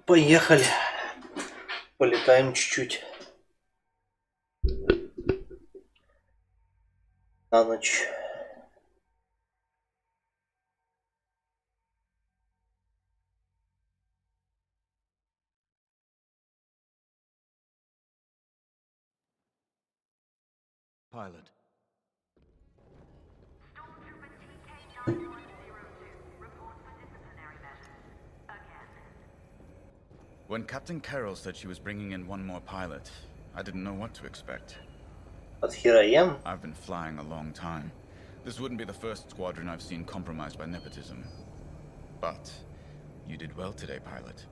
Поехали. Полетаем чуть-чуть. На ночь. Pilot. When Captain Carroll said she was bringing in one more pilot, I didn't know what to expect. But here I am. I've been flying a long time. This wouldn't be the first squadron I've seen compromised by nepotism. But you did well today, pilot.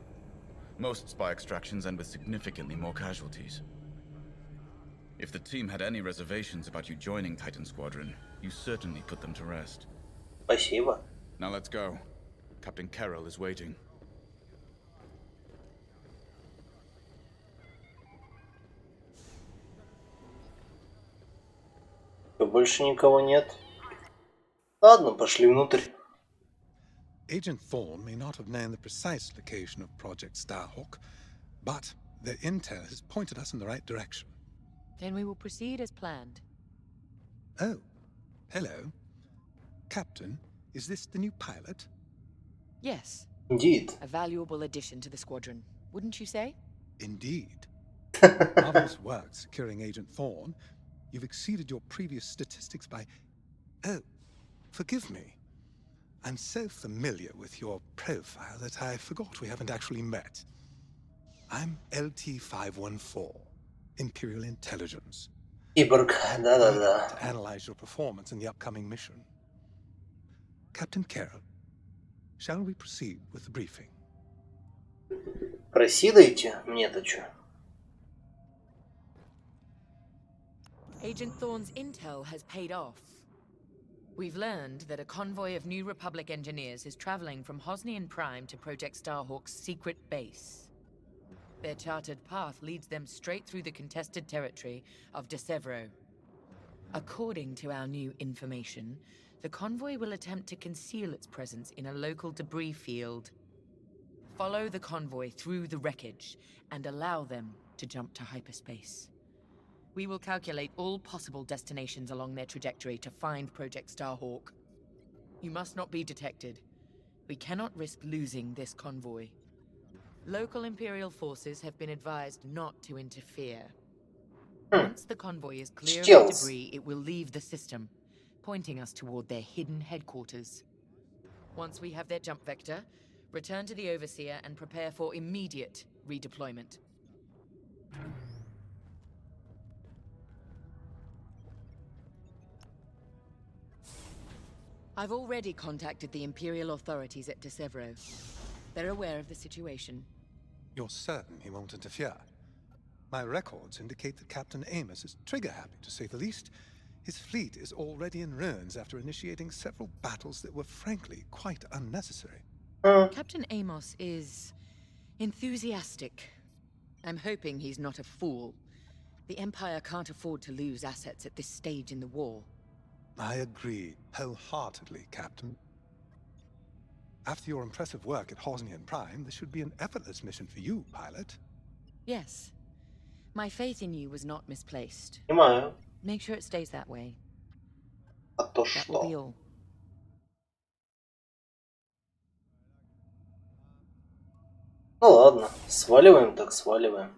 Most spy extractions end with significantly more casualties. If the team had any reservations about you joining Titan Squadron, you certainly put them to rest. Спасибо. Now let's go. Captain Carroll is waiting. Больше никого нет. Ладно, пошли внутрь. Agent Thorne may not have known the precise location of Project Starhawk, but the intel has pointed us in the right direction. Then we will proceed as planned. Oh, hello. Captain, is this the new pilot? Yes. Indeed. A valuable addition to the squadron, wouldn't you say? Indeed. Marvelous work securing Agent Thorne. You've exceeded your previous statistics by... Oh, forgive me. I'm so familiar with your profile that I forgot we haven't actually met. I'm LT-514, Imperial Intelligence. Киборг, да-да-да. To analyze your performance in the upcoming mission. Captain Carroll, shall we proceed with the briefing? Проседайте, мне-то чё? Agent Thorne's intel has paid off. We've learned that a convoy of New Republic engineers is traveling from Hosnian Prime to Project Starhawk's secret base. Their charted path leads them straight through the contested territory of De Severo. According to our new information, the convoy will attempt to conceal its presence in a local debris field. Follow the convoy through the wreckage and allow them to jump to hyperspace. We will calculate all possible destinations along their trajectory to find Project Starhawk. You must not be detected. We cannot risk losing this convoy. Local Imperial forces have been advised not to interfere. Once the convoy is clear of the debris, it will leave the system, pointing us toward their hidden headquarters. Once we have their jump vector, return to the Overseer and prepare for immediate redeployment. I've already contacted the Imperial authorities at De Severo. They're aware of the situation. You're certain he won't interfere? My records indicate that Captain Amos is trigger-happy, to say the least. His fleet is already in ruins after initiating several battles that were frankly quite unnecessary. Captain Amos is enthusiastic. I'm hoping he's not a fool. The Empire can't afford to lose assets at this stage in the war. I agree wholeheartedly, Captain. After your impressive work at Hosnian Prime, this should be an effortless mission for you, pilot. Yes. My faith in you was not misplaced. Понимаю. Make sure it stays that way. А то That will be что? all. Ну ладно, сваливаем так сваливаем.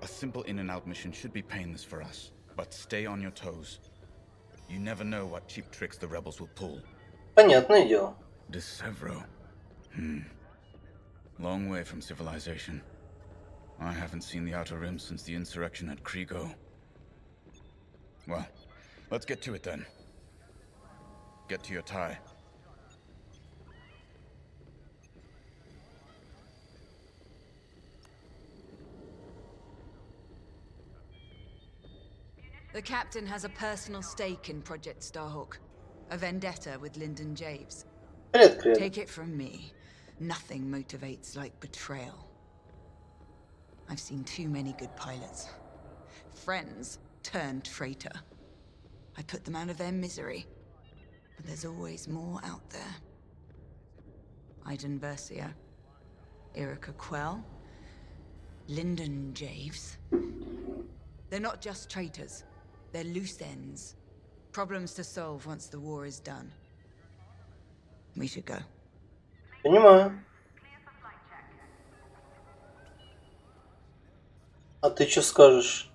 A simple in-and-out mission should be painless for us, but stay on your toes. You never know what cheap tricks the rebels will pull. Понятное дело. De Severo. Long way from civilization. I haven't seen the Outer Rim since the insurrection at Kriego. Well, let's get to it then. Get to your tie. The captain has a personal stake in Project Starhawk. A vendetta with Lyndon Javes. Привет, привет. Take it from me. Nothing motivates like betrayal. I've seen too many good pilots. Friends turned traitor. I put them out of their misery. But there's always more out there. Iden Versio, Erica Quell, Lyndon Javes. They're not just traitors. They're loose ends. Problems to solve once the war is done. We should go. Понимаю. А ты что скажешь?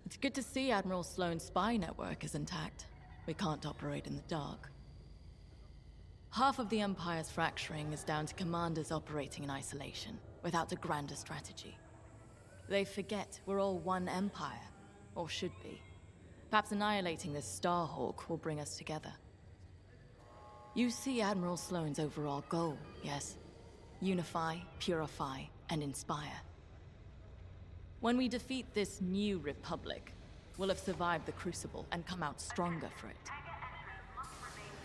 It's good to see Admiral Sloane's spy network is intact. We can't operate in the dark. Half of the Empire's fracturing is down to commanders operating in isolation, without a grander strategy. They forget we're all one empire, or should be. Perhaps annihilating this Starhawk will bring us together. You see Admiral Sloane's overall goal, yes? Unify, purify, and inspire. When we defeat this new republic, we'll have survived the Crucible and come out stronger for it.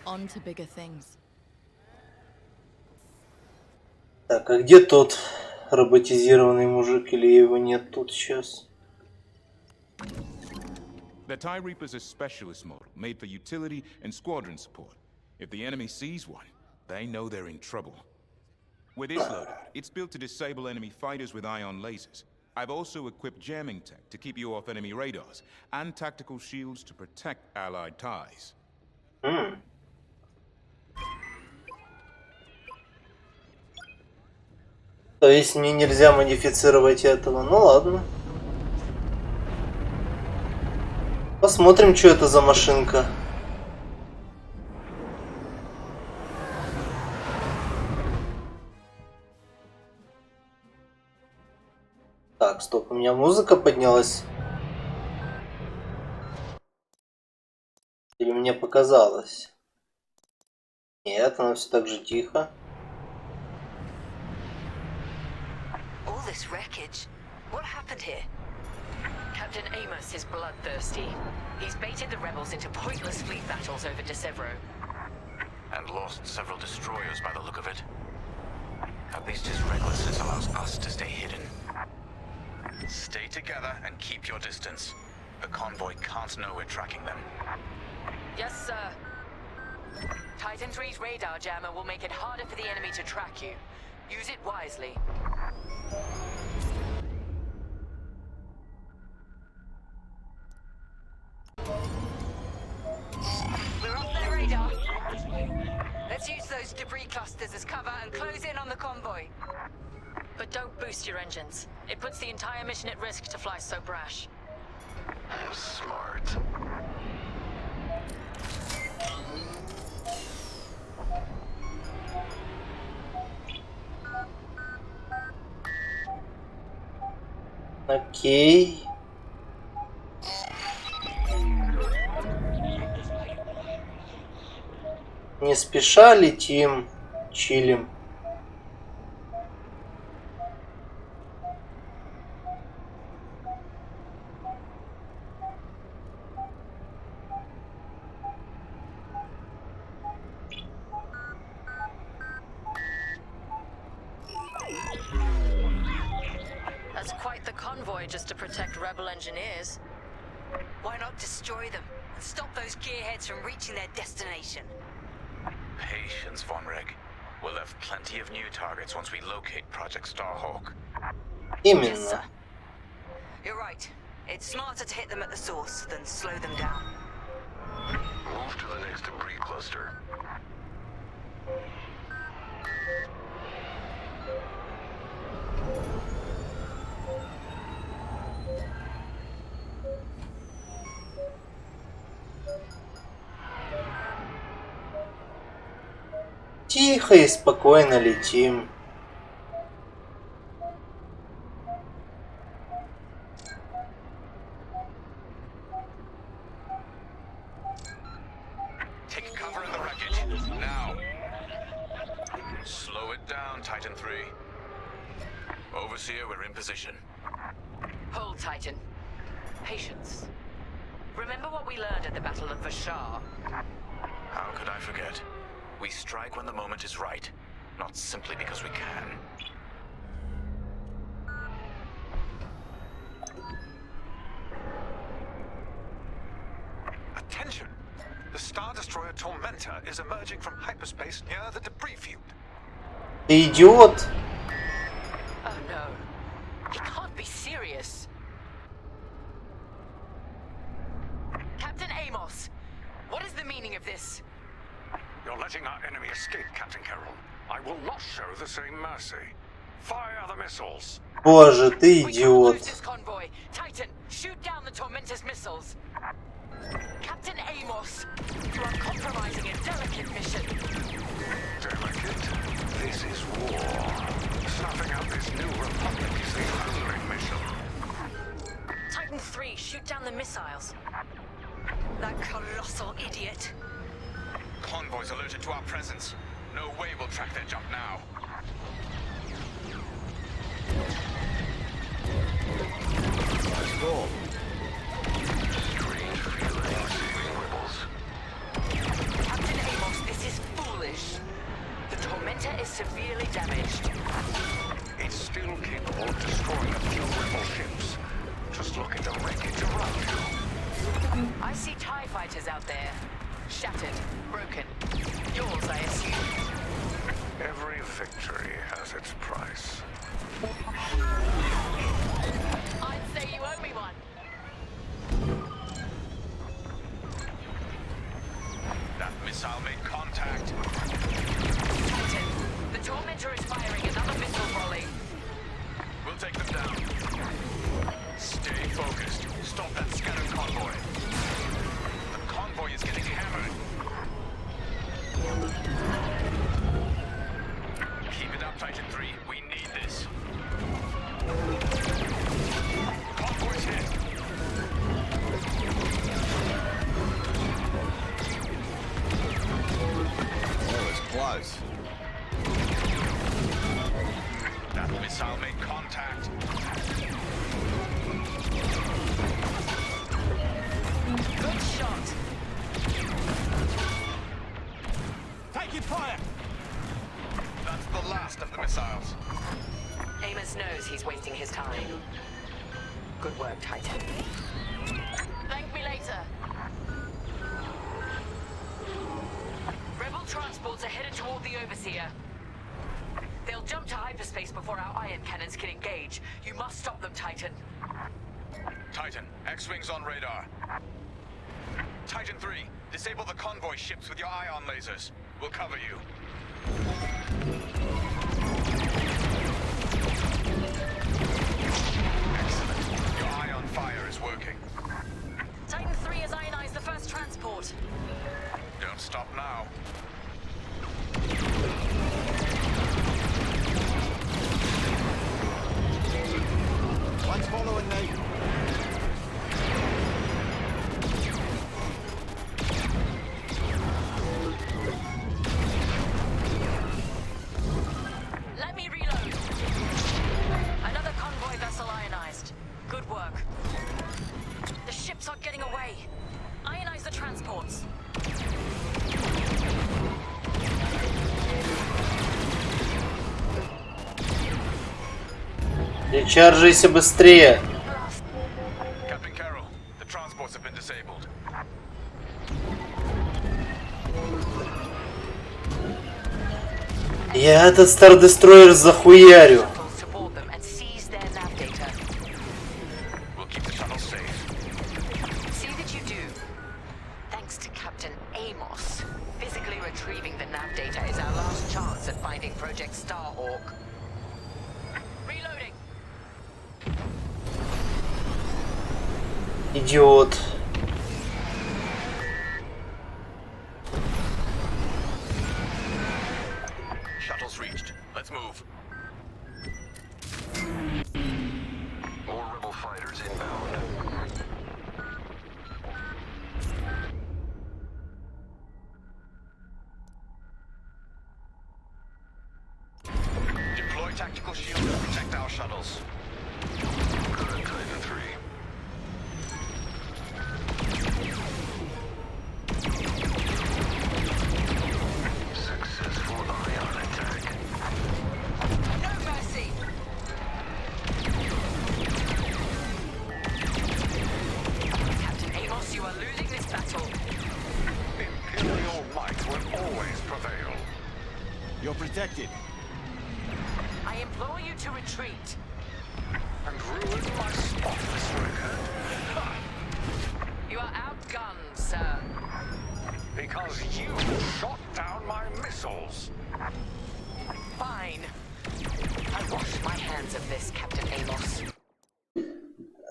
On to bigger things. Так, а где тот роботизированный мужик, или его нет тут сейчас? The TIE Reaper's a specialist model, made for utility and squadron support. If the enemy sees one, they know they're in trouble. With this loadout, it's built to disable enemy fighters with ion lasers. I've also equipped jamming tech to keep you off enemy radars, and tactical shields to protect allied TIEs. То есть мне нельзя модифицировать этого? Ну ладно. Посмотрим, что это за машинка. Так, стоп, у меня музыка поднялась. Или мне показалось? Нет, она все так же тихо. All this wreckage. What happened here? Captain Amos is bloodthirsty. He's baited the rebels into pointless fleet battles over Desevro. And lost several destroyers by the look of it. At least his recklessness allows us to stay hidden. Stay together and keep your distance. The convoy can't know we're tracking them. Yes, sir. Titan 3's radar jammer will make it harder for the enemy to track you. Use it wisely. We're off their radar. Let's use those debris clusters as cover and close in on the convoy. But don't boost your engines. It puts the entire mission at risk to fly so brash. Smart. Окей. Не спеша летим, чилим. That's quite the convoy just to protect rebel engineers. Why not destroy them and stop those gearheads from reaching their destination? Patience, Von Reg. We'll have plenty of new targets once we locate Project Starhawk. Именно. Yes, sir. You're right. It's smarter to hit them at the source than slow them down. Move to the next debris cluster. Тихо и спокойно летим. Take cover in the wreckage. Now. Slow it down, Titan 3. Overseer, we're in position. Hold, Titan. Patience. Remember what we learned at the Battle of Vashar? How could I forget? We strike when the moment is right, not simply because we can. tormentor is emerging from hyperspace near the debris field. Ты идиот! Oh no. He can't be serious. Captain Amos, what is the meaning of this? You're letting our enemy escape, Captain Carroll. I will not show the same mercy. Fire the missiles. Боже, ты We can't lose идиот. this convoy. Titan, shoot down the Tormentor's missiles. Captain Amos, you are compromising a delicate mission. Delicate? This is war. Snuffing out this new republic is the only mission. Titan 3, shoot down the missiles. That colossal idiot. Convoys alerted to our presence. No way we'll track their jump now. Let's go. Strange feelings, Wibbles. Captain Amos, this is foolish. The Tormentor is severely damaged. It's still capable of destroying a few rebel ships. Just look at the wreckage around you. I see TIE fighters out there. Shattered, broken. Yours, I assume. Every victory has its price. I'd say you owe me one. That missile made contact. Titan, the Tormentor is firing another missile volley. We'll take them down. Stay focused. Stop that scattered convoy. The convoy is getting hammered. Keep it up, Titan 3. We need this. Convoy's hit. Oh, it's close. That missile made contact. Good shot. Taking fire! That's the last of the missiles. Amos knows he's wasting his time. Good work, Titan. Thank me later. Rebel transports are headed toward the Overseer. They'll jump to hyperspace before our ion cannons can engage. You must stop them, Titan. Titan, X-Wings on radar. Titan 3, disable the convoy ships with your ion lasers. We'll cover you. Excellent. Your ion fire is working. Titan 3 has ionized the first transport. Don't stop now. One's following me. Let me reload. Another convoy vessel ionized. Good work. The ships are getting away. Ionize the transports. Речаржайся быстрее. Captain Carroll, the transports have been disabled. Я этот Стар-Дестройер захуярю. Shuttles to board them and seize their nav data. We'll keep the shuttle safe. See that you do. Thanks to Captain Amos. Physically retrieving the nav data is our last chance at finding Project Starhawk. Reloading. Идиот. Shuttle's reached. Let's move. More rebel fighters inbound. Deploy tactical shields to protect our shuttles. Good, Titan 3. Successful ion attack. No mercy. Captain Amos, you are losing this battle. Imperial might You're protected. I implore you to retreat. And ruin my spotless record. You are outgunned, sir. Because you shot down my missiles. Fine. I wash my hands of this, Captain Amos.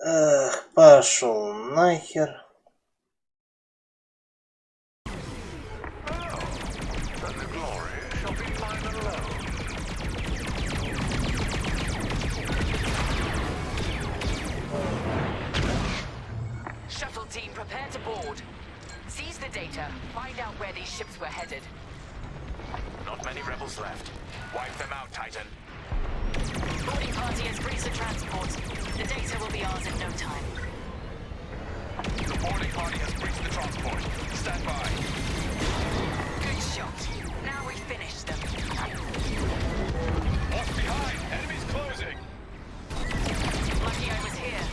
Эх, пошел нахер. Then the glory shall be mine alone. Shuttle team, prepare to board. Seize the data. Find out where these ships were headed. Not many rebels left. Wipe them out, Titan. Boarding party has breached the transport. The data will be ours in no time. The boarding party has breached the transport. Stand by. Good shot. Now we finish them. What's behind? Enemies closing. Lucky I was here.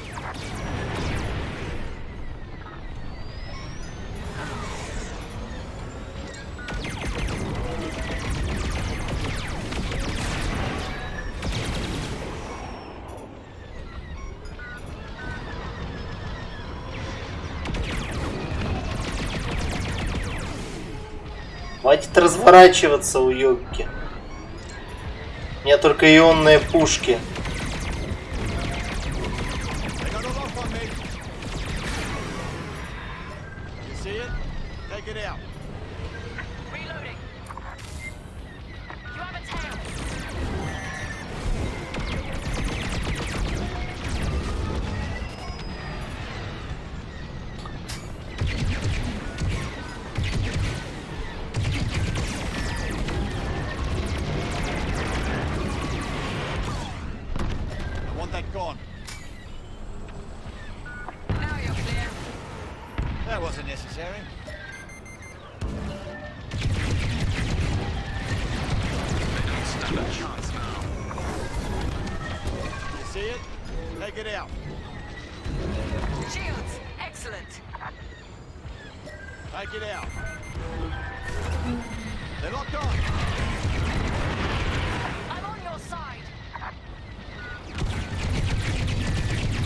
Хватит разворачиваться, уёбки. У меня только ионные пушки. They got a lock on me. You see it? Take it out. Reloading. You have a tail. I want that gone. Now you're clear. That wasn't necessary. They don't stand a chance now. You see it? Take it out. Shields. Excellent. Take it out. They're locked on. I'm on your side.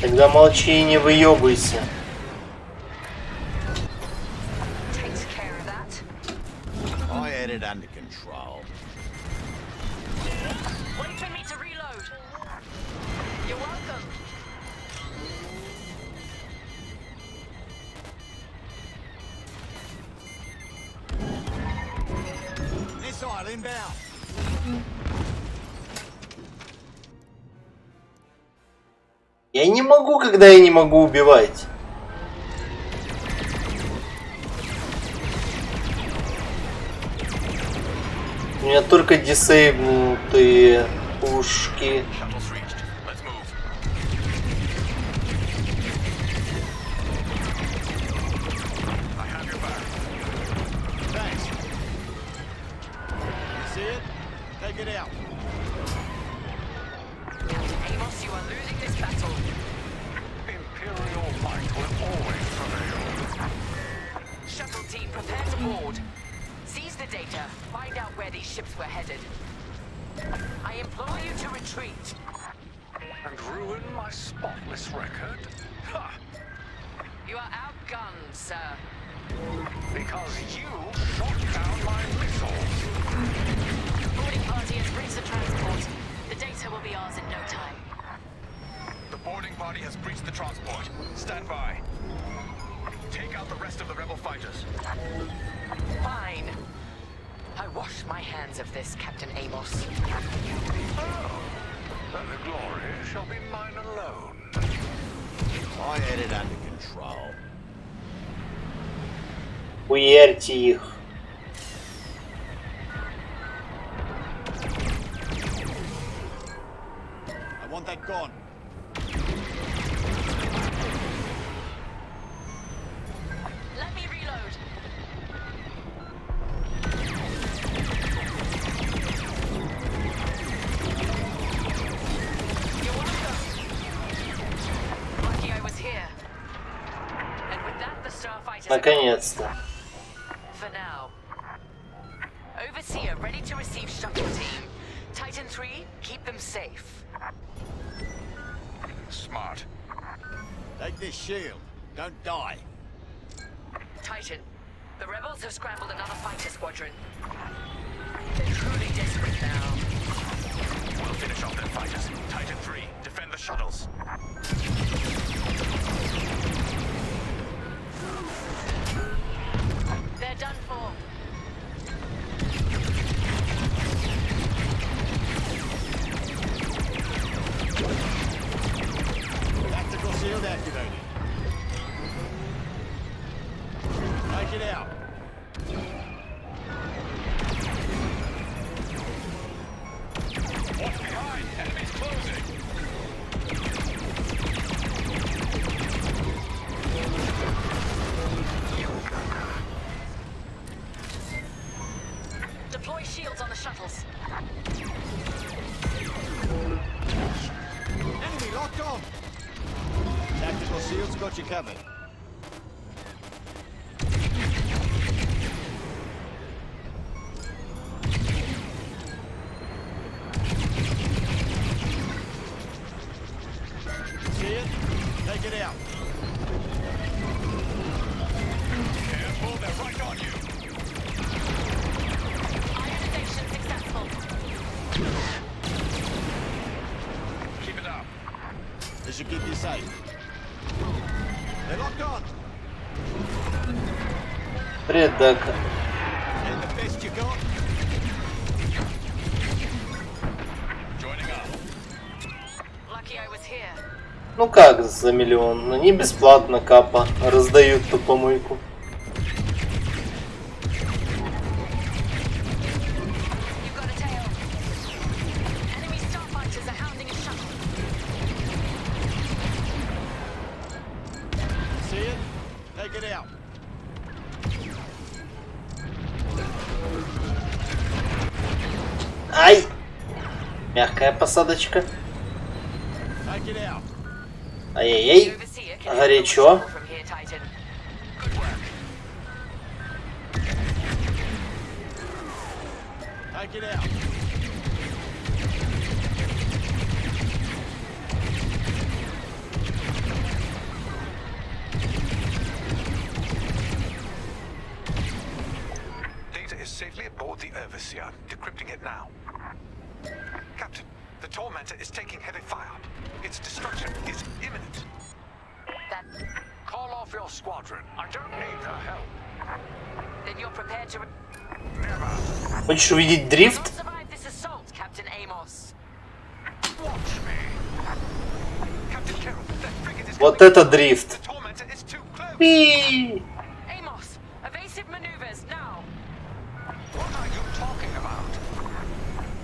Тогда молчи и не выёбывайся. Takes care of that. I had it under control. Wait for me to reload. You're welcome. Missile inbound. Я не могу, когда я не могу убивать. У меня только дисейбнутые пушки. Shuttle's reached. Let's move. I have your back. Thanks. You see it? Take it out. Amos, you are losing this battle. Imperial might will always prevail. Shuttle team, prepare to board. Seize the data. Find out where these ships were headed. I implore you to retreat. And ruin my spotless record? Ha! You are outgunned, sir. Because you shot down my missiles. Boarding party has breached the transport. The data will be ours in no time. The boarding party has breached the transport. Stand by. Take out the rest of the rebel fighters. Fine. I wash my hands of this, Captain Amos. Oh, then the glory shall be mine alone. I had it under control. Хуярьте их. I want that gone. Let me reload. You're welcome. Lucky I was here. And with that, the starfighters. Наконец-то. For now. Overseer ready to receive. receive shuttle team. Titan 3, keep them safe. Smart. Take this shield. Don't die. Titan, the rebels have scrambled another fighter squadron. They're truly desperate now. We'll finish off their fighters. Titan 3, defend the shuttles. They're done for. Tactical shield activated. Take it out. Watch behind! Enemies closing! Deploy shields on the shuttles. Enemy locked on. Tactical shield's got you covered. See it? Take it out. Careful, they're right on you! Ionization successful. Keep it up. This should keep you safe. They're locked on. Привет, Дека. Get the best you got. Joining up. Lucky I was here. Ну как за миллион? Ну не бесплатно, капа. Раздают по помойку. You've got a tail. Enemy starfighters are hounding a shuttle. See it? Take it out. Ай! Мягкая посадочка. Take it out. Ай-яй-яй. Overseer can Горячо. handle the shuttle from here, Titan. Good work. Take it out. Data is safely aboard the Overseer. Decrypting it now. Captain, the Tormentor is taking heavy fire. Its destruction is imminent. That. Call off your squadron. I don't need the help. Then you're prepared to. Never. Хочешь увидеть дрифт? Not survive this assault, Captain Amos. Watch me. Captain Carroll, that frigate is Вот coming. это дрифт. The Tormentor is too close. Пи! Amos, evasive maneuvers now. What are you talking about?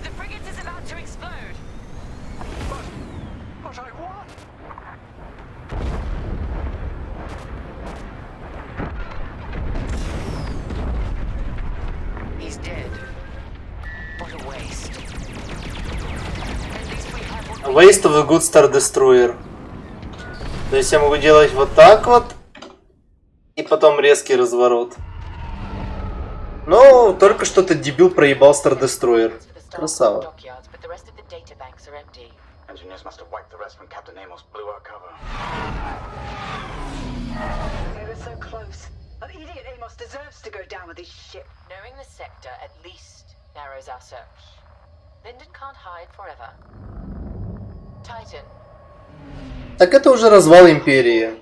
The frigate is about to explode. But I won. He's dead. What a waste. At least we have what we Waste of a good Star Destroyer. То есть я могу делать вот так вот. И потом резкий разворот. Ну, только что-то дебил проебал Star Destroyer. Красава. dockyards, but the rest of the data banks are empty. Engineers must have wiped the rest when Captain Amos blew our cover. They were so close. An idiot Amos deserves to go down with his ship. Knowing the sector at least narrows our search. Linden can't hide forever. Titan, Так это уже развал Империи.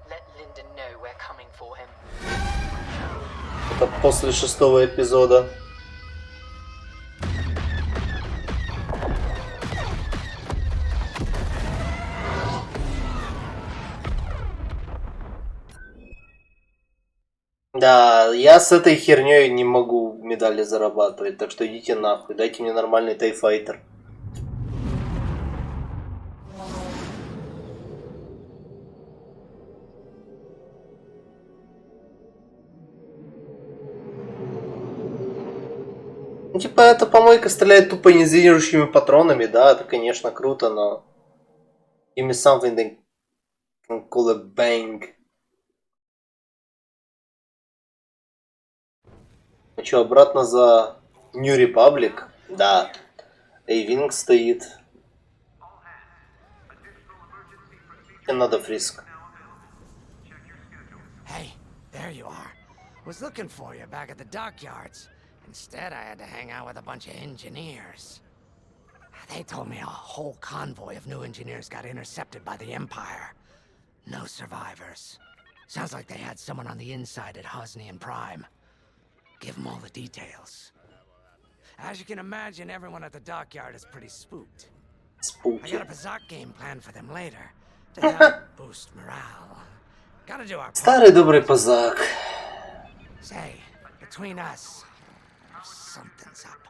let Linden know we're coming for him. Это после 6-го эпизода. Да, я с этой херней не могу медали зарабатывать, так что идите нахуй, дайте мне нормальный тайфайтер. Ну, типа, эта помойка стреляет тупо ионизирующими патронами, да, это, конечно, круто, но... Give me something that can call a bang. Ну что, обратно за New Republic. Да. Эйвинг стоит. Не надо фриск. Hey, there you are. Was looking for you back at the dockyards. Instead, I had to hang out with a bunch of engineers. They told me a whole convoy of new engineers got intercepted by the Empire. No survivors. Sounds like they had someone on the inside at Hosni and Prime. Give them all the details. As you can imagine, everyone at the dockyard is pretty spooked. I got a Pazak game planned for them later to help boost morale. Gotta do our part. Старый добрый Пазак. Say, between us, something's up.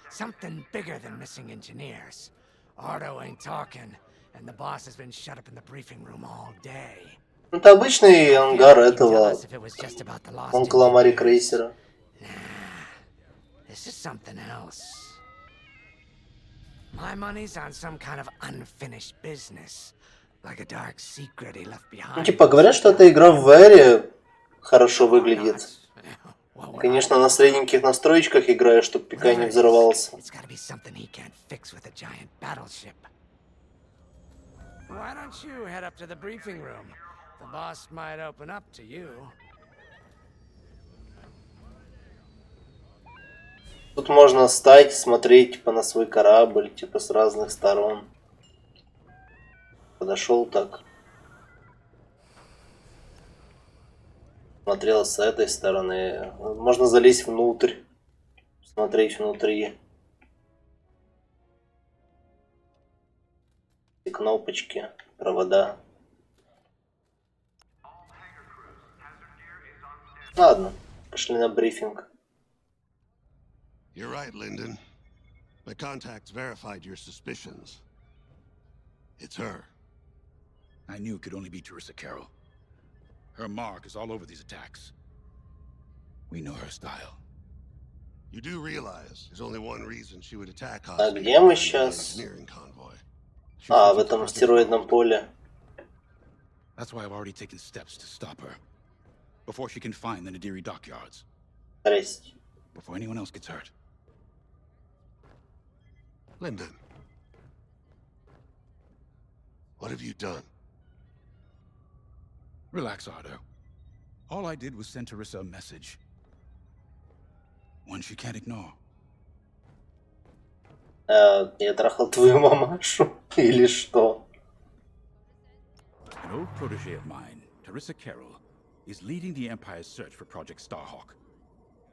Something bigger than missing engineers. Ardo ain't talking, and the boss has been shut up in the briefing room all day. Это обычный ангар этого онколамари крейсера. This is something else. My money's on some kind of unfinished business, like a dark secret he left behind. Ну, типа, говорят, что эта игра в VR хорошо выглядит. Конечно, на средненьких настроечках играю, чтобы пикай не взорвался. Why don't you head up to the briefing room? The boss might open up to you. Тут можно встать, смотреть типа на свой корабль, типа с разных сторон. Подошел так. Смотрел с этой стороны. Можно залезть внутрь, смотреть внутри. И кнопочки, провода. Ладно, пошли на брифинг. You're right, Lyndon. My contacts verified your suspicions. It's her. I knew it could only be Teresa Carroll. Her mark is all over these attacks. We know her style. You do realize there's only one reason she would attack us. А где мы сейчас? А, в этом астероидном поле. That's why I've already taken steps to stop her. Before she can find the Nadiri dockyards. Здрасте. Before anyone else gets hurt. Lyndon. What have you done? Relax, Ardo. All I did was send Teresa a message. One she can't ignore. Я трахал твою мамашу? Или что? An old protege of mine, Teresa Carroll, is leading the Empire's search for Project Starhawk.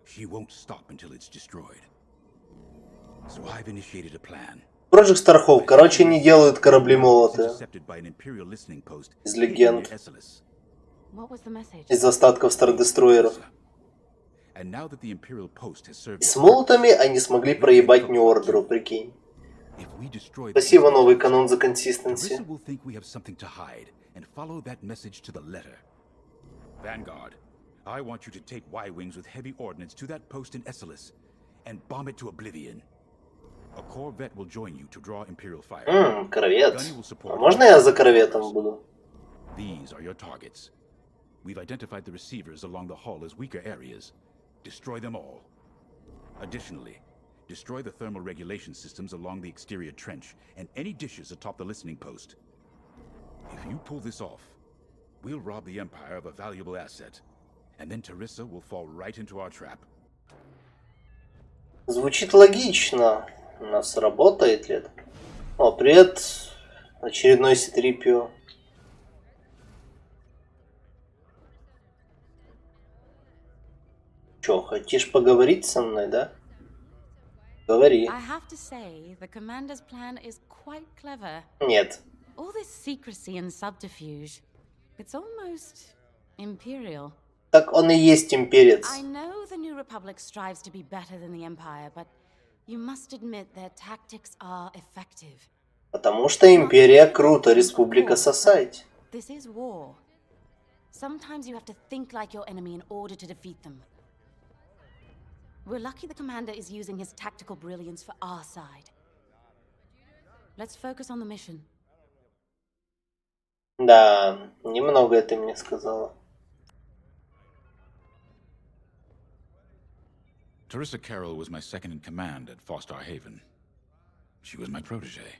She won't stop until it's destroyed. So I've initiated a plan. Project Starhawk, короче, не делают корабли-молоты. Из легенд. Из остатков стардестройеров. И с молотами они смогли проебать Нью-Ордеру, прикинь. Спасибо, новый канон за консистенси. Vanguard, I want you to take Y-Wings with heavy ordnance to that post in Esselis and bomb it to oblivion. A corvette will join you to draw Imperial fire. Корвет. А можно я за корветом буду? These are your targets. We've identified the receivers along the hull as weaker areas. Destroy them all. Additionally, destroy the thermal regulation systems along the exterior trench and any dishes atop the listening post. If you pull this off, we'll rob the Empire of a valuable asset, and then Teresa will fall right into our trap. Звучит логично. У нас работает ли это? О, привет. Очередной Ситрипио. Чё, хочешь поговорить со мной, да? Говори. I have to say, the commander's plan is quite clever. Нет. All this secrecy and subterfuge, it's almost imperial. Так он и есть имперец. I know the New Republic strives to be better than the Empire, but you must admit their tactics are effective. Потому что империя круто, республика сосать. This is war. Sometimes you have to think like your enemy in order to defeat them. We're lucky the commander is using his tactical brilliance for our side. Let's focus on the mission. Да, немного ты мне сказала. Teresa Carroll was my second in command at Foster Haven. She was my protege.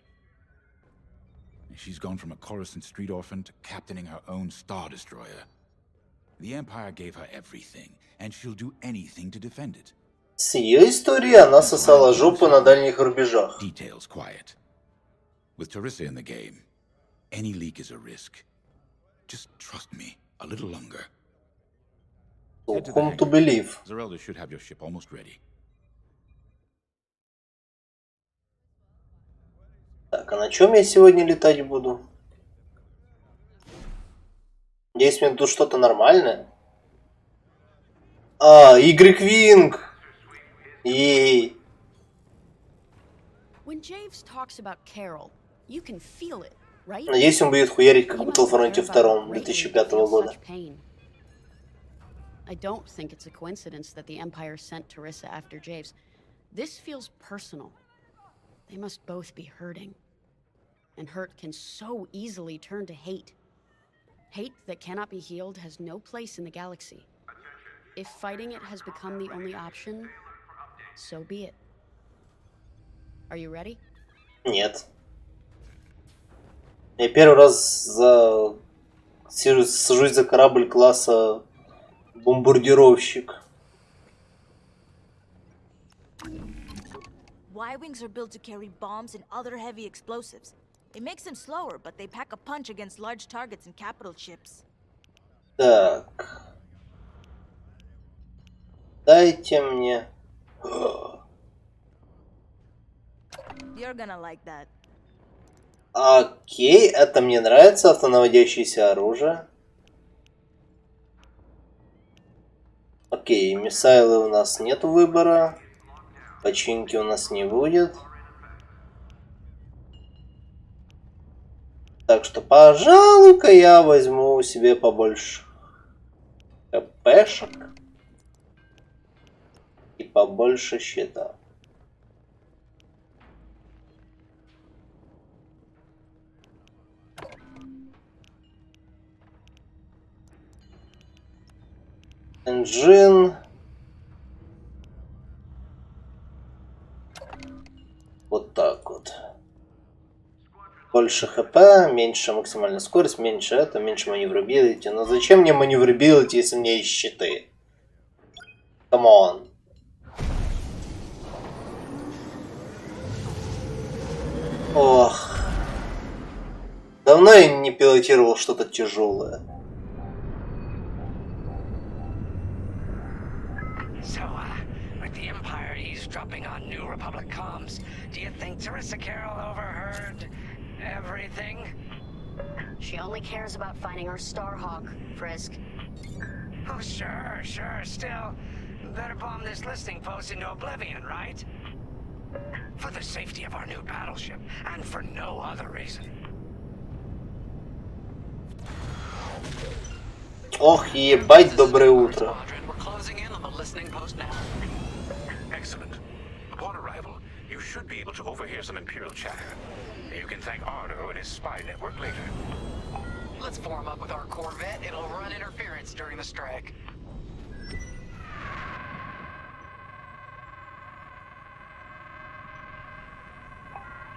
She's gone from a Coruscant street orphan to captaining her own Star Destroyer. The Empire gave her everything, and she'll do anything to defend it. С ее историей она сосала жопу на дальних рубежах. Details quiet. With Teresa in the game, any leak is a risk. Just trust me a little longer. So, whom to believe? Zerelda should have your ship almost ready. Так, а на чем я сегодня летать буду? Надеюсь, мне тут что-то нормальное. А, игры Квинг! Ей! Надеюсь, он будет хуярить, как в Battlefront 2 2005 года. I don't think it's a coincidence that the Empire sent Teresa after Javes. This feels personal. They must both be hurting. And hurt can so easily turn to hate. Hate that cannot be healed has no place in the galaxy. If fighting it has become the only option, so be it. Are you ready? Нет. Я первый раз сажусь за корабль класса бомбардировщик. Y-wings are built to carry bombs and other heavy explosives. It makes them slower, but they pack a punch against large targets and capital ships. Так. Дайте мне. You're gonna like that. Окей, это мне нравится, автонаводящееся оружие. Окей, миссайлы у нас нет выбора. Починки у нас не будет. Так что, пожалуй-ка, я возьму себе побольше КПшек и побольше щита. Engine. Вот так вот. Больше хп, меньше максимальная скорость, меньше это, меньше маневрабилити. Но зачем мне маневрабилити, если у меня есть щиты? Come on. Ох. Давно я не пилотировал что-то тяжелое. With the Empire eavesdropping on New Republic comms, do you think Teresa Carroll overheard everything? She only cares about finding her Starhawk, Frisk. Oh, sure. Still, better bomb this listening post into oblivion, right? For the safety of our new battleship, and for no other reason. Ох, ебать, доброе утро. Excellent. Upon arrival, you should be able to overhear some Imperial chatter. You can thank Ardo and his spy network later. Let's form up with our Corvette. It'll run interference during the strike.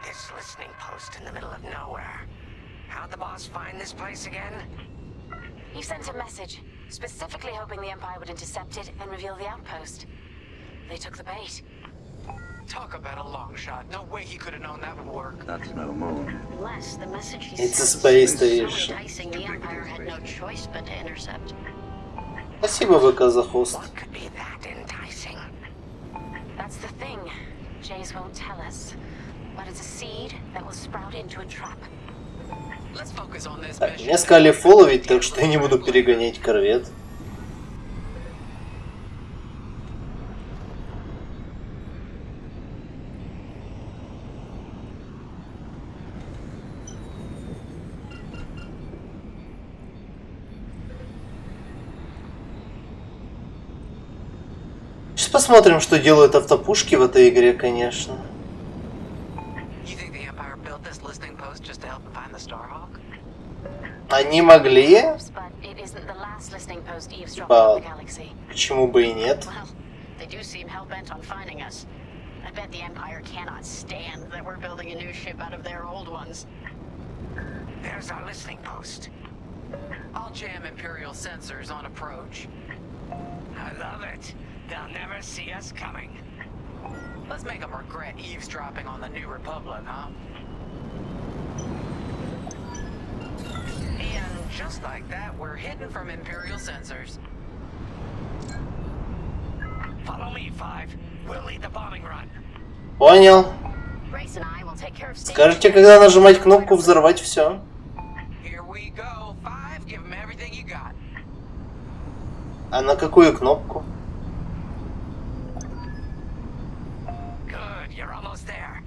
This listening post in the middle of nowhere. How'd the boss find this place again? He sent a message, specifically hoping the Empire would intercept it and reveal the outpost. They took the bait. Talk about a long shot. No way he could have known that would work. That's no moon. Unless the message he It's a sent space was so station. enticing the Empire had no choice but to intercept. Спасибо, ВК, за хост. What could be that enticing? That's the thing. Jays won't tell us. But it's a seed that will sprout into a trap. Let's focus on this Так, mission. меня сказали фолловить, так что я не буду перегонять корвет. Сейчас посмотрим, что делают автопушки в этой игре, конечно. You think the Empire built this listening post just to help them find the Starhawk? Они могли? But it isn't the last listening post eavesdropping Типа, on the galaxy. почему бы и нет? Well, they do do seem hell-bent on finding us. I bet the Empire cannot stand that we're building a new ship out of their old ones. There's our listening post. I'll jam Imperial sensors on approach. I love it. They'll never see us coming. Let's make them regret eavesdropping on the New Republic, huh? And just like that, we're hidden from Imperial sensors. Follow me, Five. We'll lead the bombing run. Понял. Grace and I will take care of Скажите, когда нажимать кнопку взорвать все. Here we go. Five, give them everything you got. А на какую кнопку? Good, you're almost there.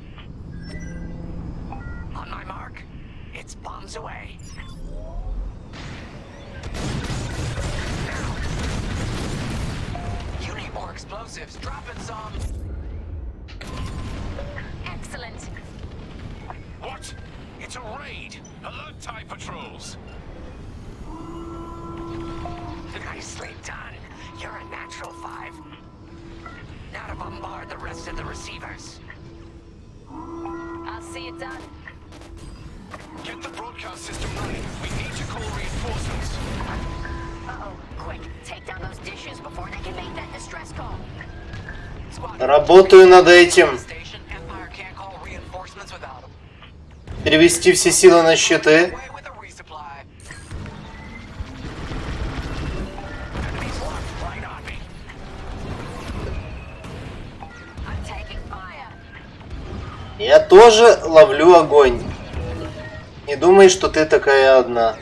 On my mark. It's bombs away. You need more explosives. Dropping some. Excellent. What? It's a raid. Alert TIE patrols. Nicely done. You're a natural, Five. Now to bombard the rest of the receivers. I'll see it done. Get the broadcast system running. We need to call reinforcements. Uh-oh. Quick, take down those dishes before they can make that distress call. Работаю над этим. Перевести все силы на щиты. Я тоже ловлю огонь. Не думай, что ты такая одна.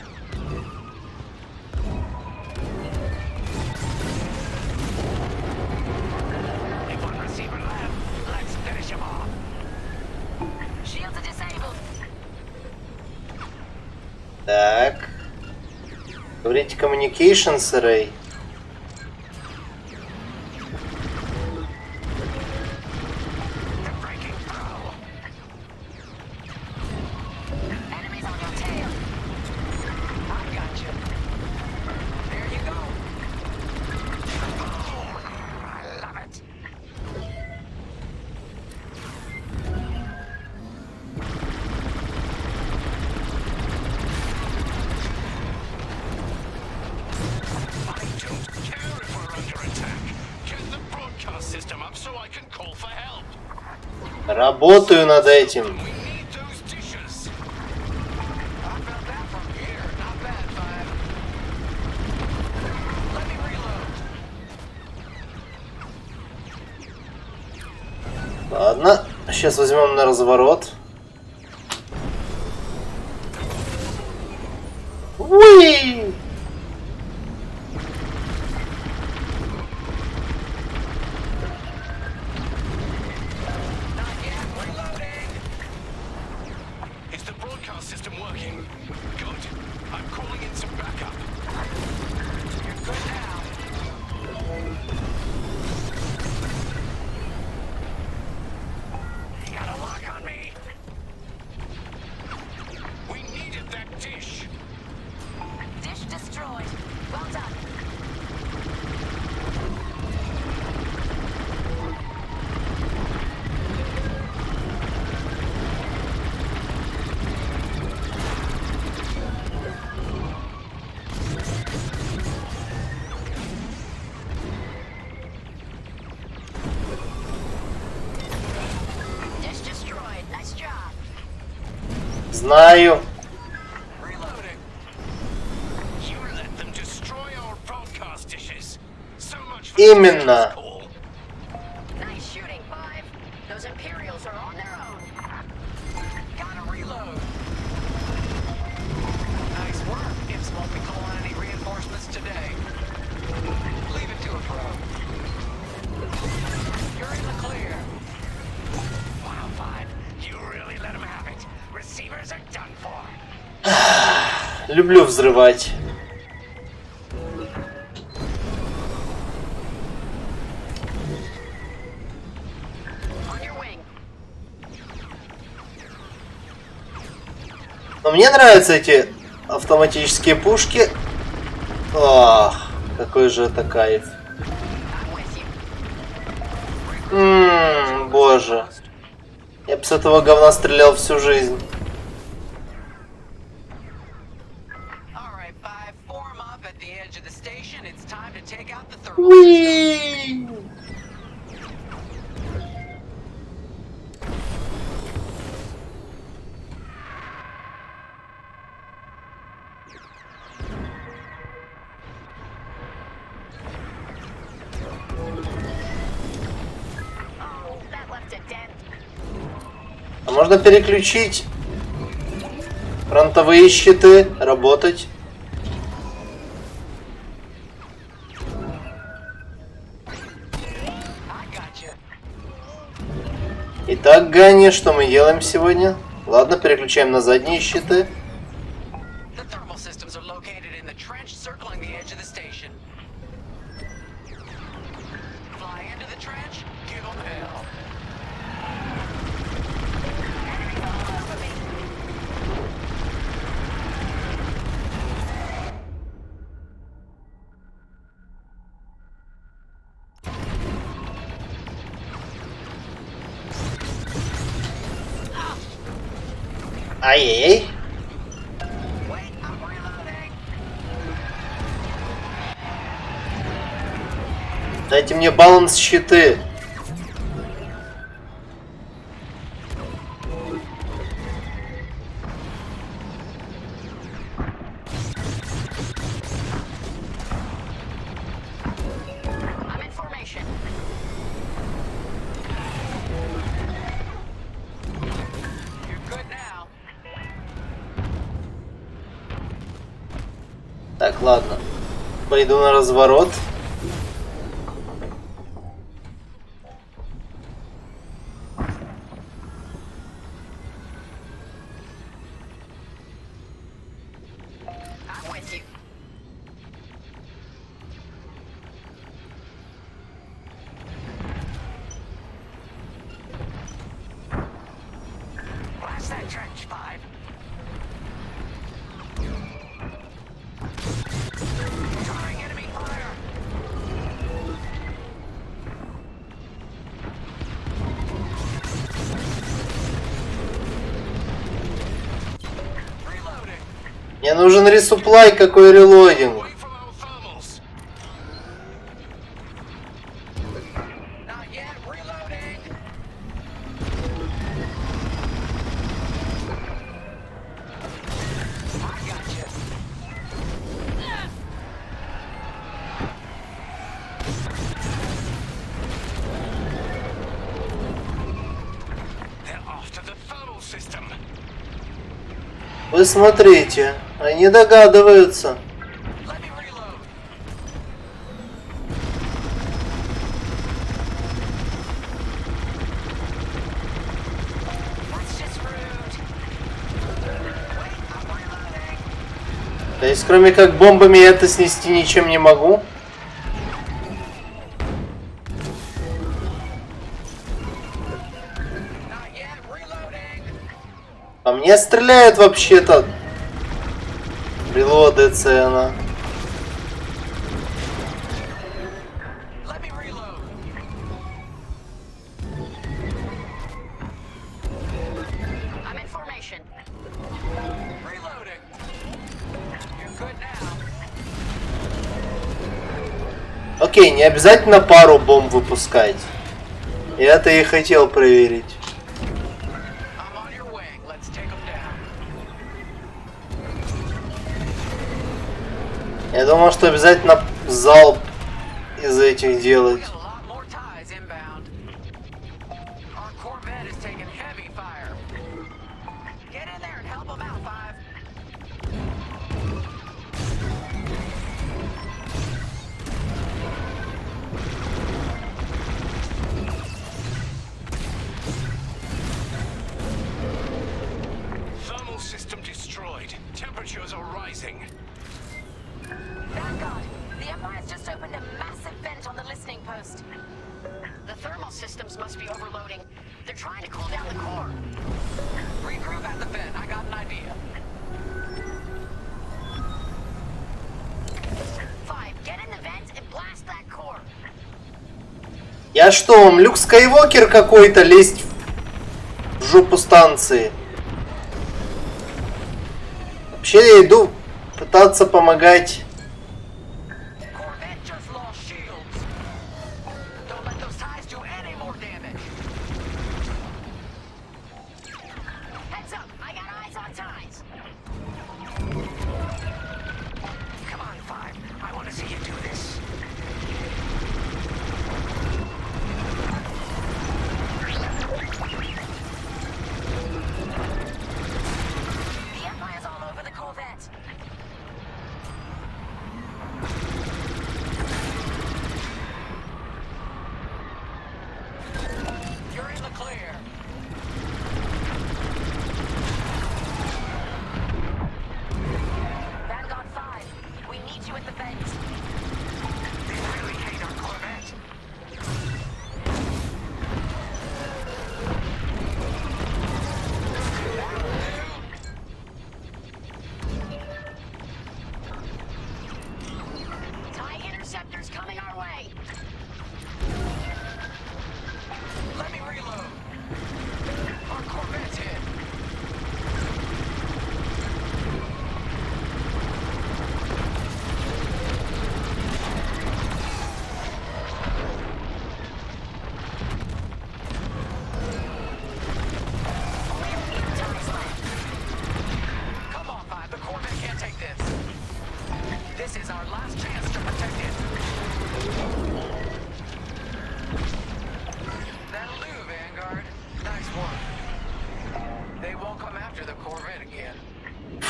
Так. Говорите, communications array. Работаю над этим. Ладно, сейчас возьмем на разворот. Уи! Знаю. Именно. Люблю взрывать. Но мне нравятся эти автоматические пушки. Ах, какой же это кайф. боже. Я бы с этого говна стрелял всю жизнь. Уи! А можно переключить фронтовые щиты, работать. Итак, Ганни, что мы делаем сегодня? Ладно, переключаем на задние щиты. Ай-яй-яй. Дайте мне баланс щиты. Так, ладно. Пойду на разворот. Мне нужен ресуплай, какой релодинг. Вы смотрите, они догадываются. То есть, кроме как бомбами, я это снести ничем не могу. А мне стреляют вообще-то. Релодится она. Окей, не обязательно пару бомб выпускать. Я-то и хотел проверить. Я думал, что обязательно залп из этих делать. Я что, вам Люк Скайуокер какой-то лезть в жопу станции? Вообще я иду пытаться помогать.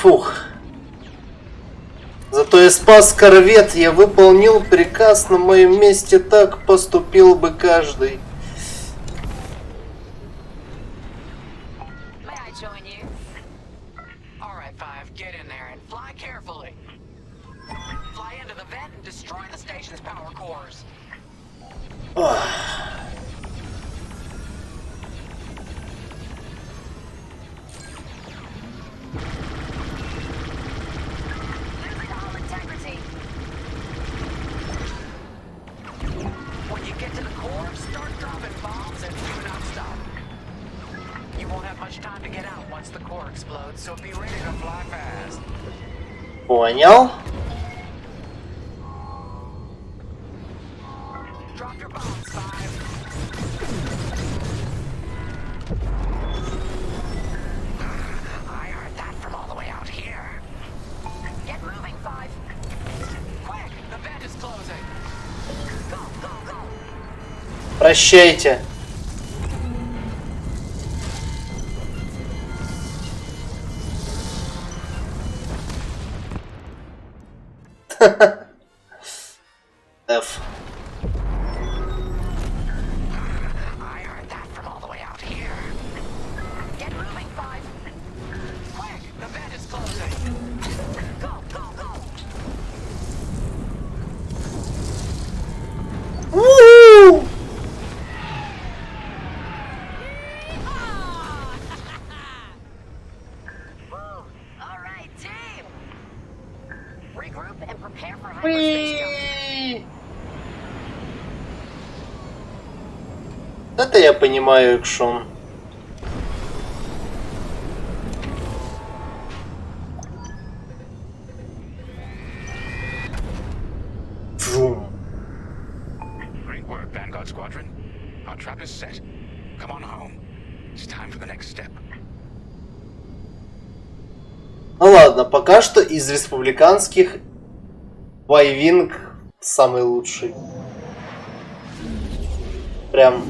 Фух. Зато я спас корвет, я выполнил приказ, на моем месте так поступил бы каждый. Понял. Прощайте. F. Это я понимаю, экшон. Great work, Vanguard Squadron. Our trap is set. Come on home. It's time for the next step. Ну ладно, пока что из республиканских Y-Wing самый лучший. Прям.